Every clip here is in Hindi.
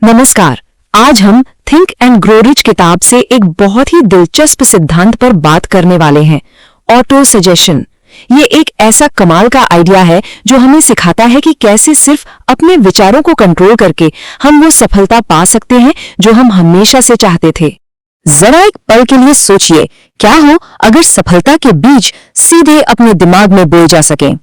नमस्कार। आज हम थिंक एंड ग्रो रिच किताब से एक बहुत ही दिलचस्प सिद्धांत पर बात करने वाले हैं, ऑटो सजेशन। ये एक ऐसा कमाल का आइडिया है जो हमें सिखाता है कि कैसे सिर्फ अपने विचारों को कंट्रोल करके हम वो सफलता पा सकते हैं जो हम हमेशा से चाहते थे। जरा एक पल के लिए सोचिए, क्या हो अगर सफलता के बीज सीधे अपने दिमाग में बोए जा सके।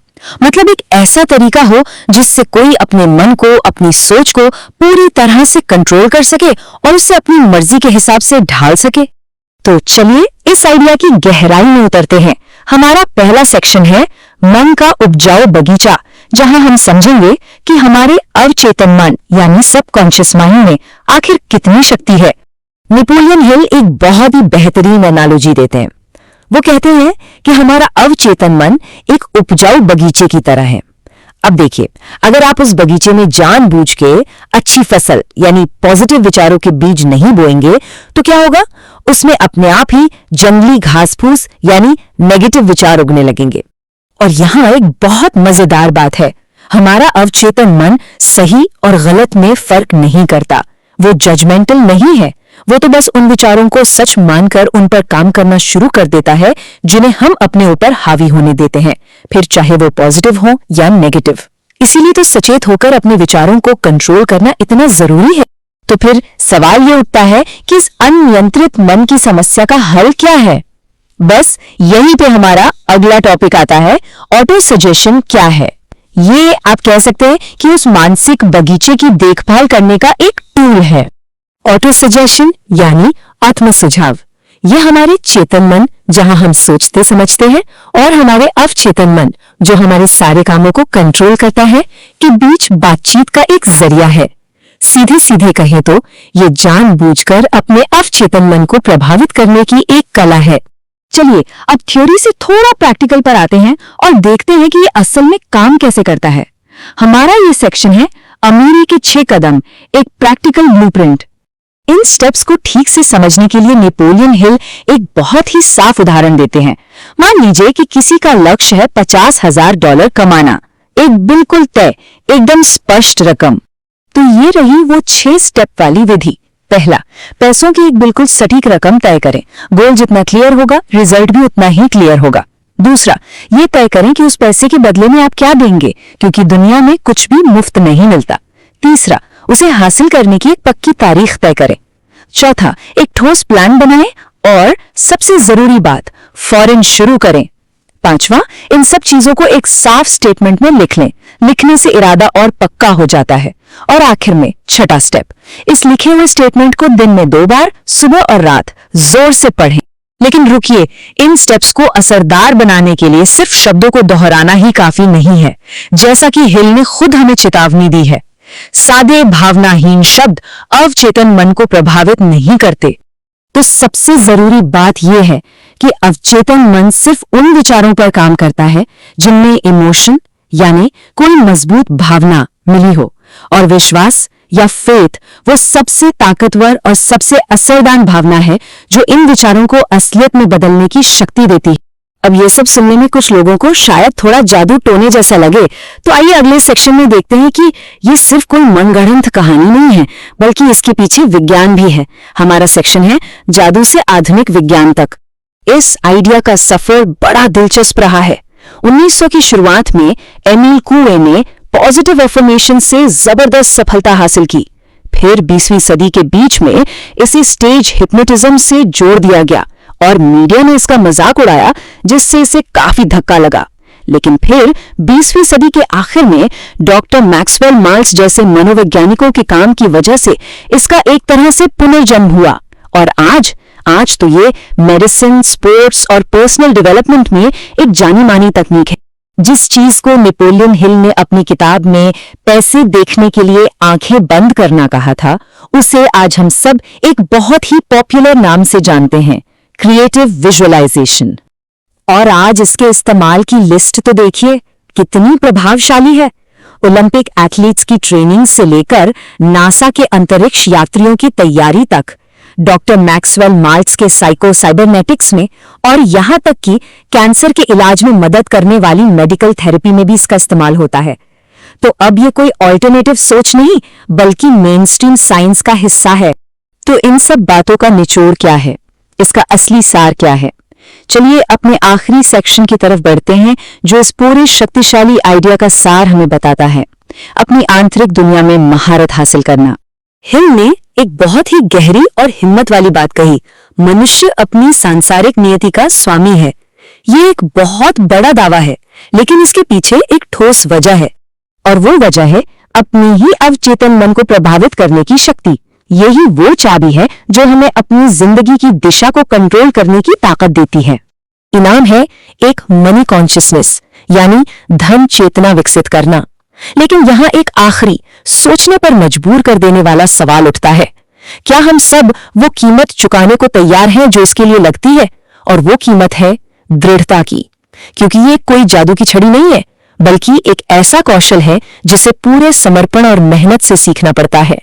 मतलब एक ऐसा तरीका हो जिससे कोई अपने मन को, अपनी सोच को पूरी तरह से कंट्रोल कर सके और उसे अपनी मर्जी के हिसाब से ढाल सके। तो चलिए इस आइडिया की गहराई में उतरते हैं। हमारा पहला सेक्शन है मन का उपजाऊ बगीचा, जहां हम समझेंगे कि हमारे अवचेतन मन यानी सबकॉन्शियस माइंड में आखिर कितनी शक्ति है। नेपोलियन हिल एक बहुत ही बेहतरीन एनालॉजी देते हैं। वो कहते हैं कि हमारा अवचेतन मन एक उपजाऊ बगीचे की तरह है। अब देखिए, अगर आप उस बगीचे में जानबूझ के अच्छी फसल यानी पॉजिटिव विचारों के बीज नहीं बोएंगे तो क्या होगा? उसमें अपने आप ही जंगली घास फूस यानी नेगेटिव विचार उगने लगेंगे। और यहाँ एक बहुत मजेदार बात है, हमारा अवचेतन मन सही और गलत में फर्क नहीं करता। वो जजमेंटल नहीं है। वो तो बस उन विचारों को सच मानकर उन पर काम करना शुरू कर देता है जिन्हें हम अपने ऊपर हावी होने देते हैं, फिर चाहे वो पॉजिटिव हो या नेगेटिव। इसीलिए तो सचेत होकर अपने विचारों को कंट्रोल करना इतना जरूरी है। तो फिर सवाल ये उठता है कि इस अनियंत्रित मन की समस्या का हल क्या है? बस यहीं पे हमारा अगला टॉपिक आता है, ऑटो सजेशन क्या है। ये आप कह सकते हैं कि उस मानसिक बगीचे की देखभाल करने का एक टूल है। ऑटो सजेशन यानी आत्म सुझाव, ये हमारे चेतन मन जहां हम सोचते समझते हैं और हमारे अवचेतन मन जो हमारे सारे कामों को कंट्रोल करता है के बीच बातचीत का एक जरिया है। सीधे सीधे कहें तो ये जानबूझकर अपने अवचेतन मन को प्रभावित करने की एक कला है। चलिए अब थ्योरी से थोड़ा प्रैक्टिकल पर आते हैं और देखते हैं कि ये असल में काम कैसे करता है। हमारा ये सेक्शन है अमीरी के 6 कदम, एक प्रैक्टिकल ब्लूप्रिंट। इन स्टेप्स को ठीक से समझने के लिए नेपोलियन हिल एक बहुत ही साफ उदाहरण देते हैं। मान लीजिए कि किसी का लक्ष्य है $50,000 कमाना, एक बिल्कुल तय, एकदम स्पष्ट रकम। तो ये रही वो 6 स्टेप वाली विधि। पहला, पैसों की एक बिल्कुल सटीक रकम तय करें। गोल जितना क्लियर होगा, रिजल्ट भी उतना ही क्लियर होगा। दूसरा, ये तय करें कि उस पैसे के बदले में आप क्या देंगे, क्योंकि दुनिया में कुछ भी मुफ्त नहीं मिलता। तीसरा, उसे हासिल करने की एक पक्की तारीख तय करें। चौथा, एक ठोस प्लान बनाएं और सबसे जरूरी बात, फौरन शुरू करें। पांचवा, इन सब चीजों को एक साफ स्टेटमेंट में लिख लें। लिखने से इरादा और पक्का हो जाता है। और आखिर में छठा स्टेप, इस लिखे हुए स्टेटमेंट को दिन में 2 बार, सुबह और रात, जोर से पढ़ें। लेकिन रुकिए, इन स्टेप्स को असरदार बनाने के लिए सिर्फ शब्दों को दोहराना ही काफी नहीं है। जैसा कि हिल ने खुद हमें चेतावनी दी है, सादे भावनाहीन शब्द अवचेतन मन को प्रभावित नहीं करते। तो सबसे जरूरी बात यह है कि अवचेतन मन सिर्फ उन विचारों पर काम करता है जिनमें इमोशन यानी कोई मजबूत भावना मिली हो, और विश्वास या फेथ वो सबसे ताकतवर और सबसे असरदार भावना है जो इन विचारों को असलियत में बदलने की शक्ति देती है। अब ये सब सुनने में कुछ लोगों को शायद थोड़ा जादू टोने जैसा लगे, तो आइए अगले सेक्शन में देखते हैं कि ये सिर्फ कोई मनगढ़ंत कहानी नहीं है, बल्कि इसके पीछे विज्ञान भी है। हमारा सेक्शन है जादू से आधुनिक विज्ञान तक। इस आइडिया का सफर बड़ा दिलचस्प रहा है। 1900 की शुरुआत में एमिल कूए ने पॉजिटिव अफर्मेशन से जबरदस्त सफलता हासिल की। फिर 20वीं सदी के बीच में इसे स्टेज हिप्नोटिज्म से जोड़ दिया गया और मीडिया ने इसका मजाक उड़ाया, जिससे इसे काफी धक्का लगा। लेकिन फिर 20वीं सदी के आखिर में डॉक्टर मैक्सवेल माल्ट्स जैसे मनोवैज्ञानिकों के काम की वजह से इसका एक तरह से पुनर्जन्म हुआ। और आज तो ये मेडिसिन, स्पोर्ट्स और पर्सनल डेवलपमेंट में एक जानी मानी तकनीक है। जिस चीज को नेपोलियन हिल ने अपनी किताब में पैसे देखने के लिए आंखें बंद करना कहा था, उसे आज हम सब एक बहुत ही पॉपुलर नाम से जानते हैं, क्रिएटिव विजुअलाइजेशन। और आज इसके इस्तेमाल की लिस्ट तो देखिए कितनी प्रभावशाली है। ओलंपिक एथलीट्स की ट्रेनिंग से लेकर नासा के अंतरिक्ष यात्रियों की तैयारी तक, डॉक्टर मैक्सवेल माल्ट्स के साइको साइबरनेटिक्स में, और यहां तक कि कैंसर के इलाज में मदद करने वाली मेडिकल थेरेपी में भी इसका इस्तेमाल होता है। तो अब ये कोई ऑल्टरनेटिव सोच नहीं बल्कि मेनस्ट्रीम साइंस का हिस्सा है। तो इन सब बातों का निचोड़ क्या है, इसका असली सार क्या है? चलिए अपने आखिरी सेक्शन की तरफ बढ़ते हैं जो इस पूरे शक्तिशाली आइडिया का सार हमें बताता है, अपनी आंतरिक दुनिया में महारत हासिल करना। हिल ने एक बहुत ही गहरी और हिम्मत वाली बात कही, मनुष्य अपनी सांसारिक नियति का स्वामी है। ये एक बहुत बड़ा दावा है, लेकिन इसके पीछे एक ठोस वजह है, और वो वजह है अपनी ही अवचेतन मन को प्रभावित करने की शक्ति। यही वो चाबी है जो हमें अपनी जिंदगी की दिशा को कंट्रोल करने की ताकत देती है। इनाम है एक मनी कॉन्शियसनेस, यानी धन चेतना विकसित करना। लेकिन यहाँ एक आखिरी सोचने पर मजबूर कर देने वाला सवाल उठता है, क्या हम सब वो कीमत चुकाने को तैयार हैं जो इसके लिए लगती है? और वो कीमत है दृढ़ता की, क्योंकि ये कोई जादू की छड़ी नहीं है, बल्कि एक ऐसा कौशल है जिसे पूरे समर्पण और मेहनत से सीखना पड़ता है।